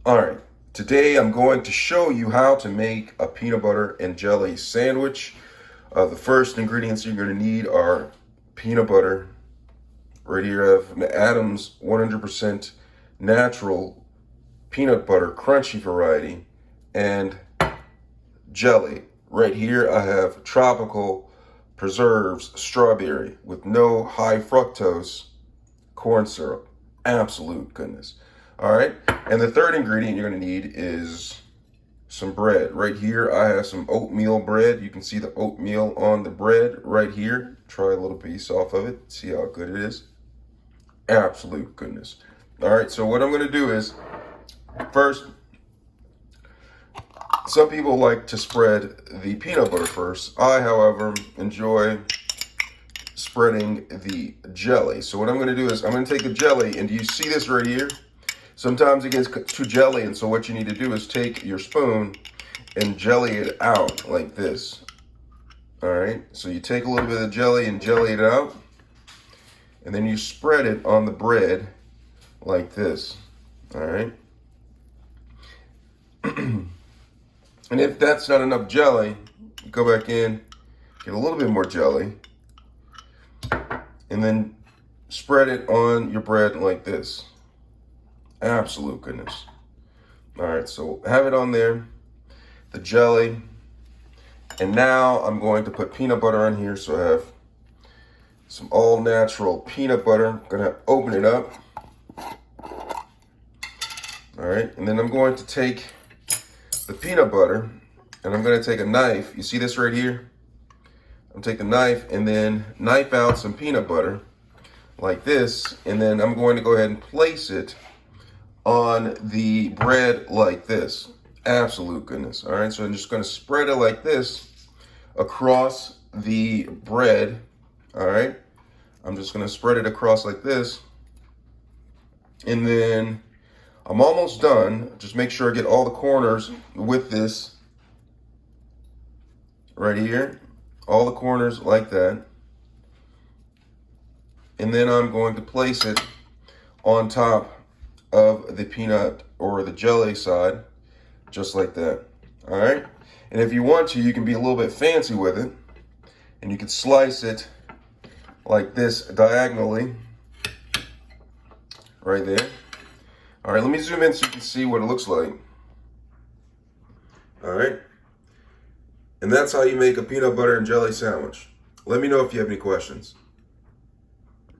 All right, today I'm going to show you how to make a peanut butter and jelly sandwich. The first ingredients you're going to need are peanut butter. Right here I have an Adams 100% natural peanut butter crunchy variety, and jelly. Right here I have tropical preserves strawberry with no high fructose corn syrup. Absolute goodness. All right. And the third ingredient you're going to need is some bread. Right here, I have some oatmeal bread. You can see the oatmeal on the bread right here. Try a little piece off of it. See how good it is. Absolute goodness. All right. So what I'm going to do is first, some people like to spread the peanut butter first. I, however, enjoy spreading the jelly. So what I'm going to do is I'm going to take the jelly, and do you see this right here? Sometimes it gets too jelly, and so what you need to do is take your spoon and jelly it out like this. All right, so you take a little bit of jelly and jelly it out, and then you spread it on the bread like this. All right. And if that's not enough jelly, go back in, get a little bit more jelly, and then spread it on your bread like this. Absolute goodness. All right, so have it on there, the jelly, and now I'm going to put peanut butter on here. So I have some all natural peanut butter. I'm gonna open it up. All right, and then I'm going to take the peanut butter, and I'm gonna take a knife. You see this right here? I'm gonna take a knife and then knife out some peanut butter like this, and then I'm going to go ahead and place it on the bread like this. Absolute goodness. All right, so I'm just going to spread it like this across the bread. All right, I'm just going to spread it across like this, and then I'm almost done. Just make sure I get all the corners with this right here, all the corners like that, and then I'm going to place it on top of the peanut or the jelly side, just like that. All right, and if you want to, you can be a little bit fancy with it, and you can slice it like this diagonally right there. All right, let me zoom in so you can see what it looks like. All right, and that's how you make a peanut butter and jelly sandwich. Let me know if you have any questions.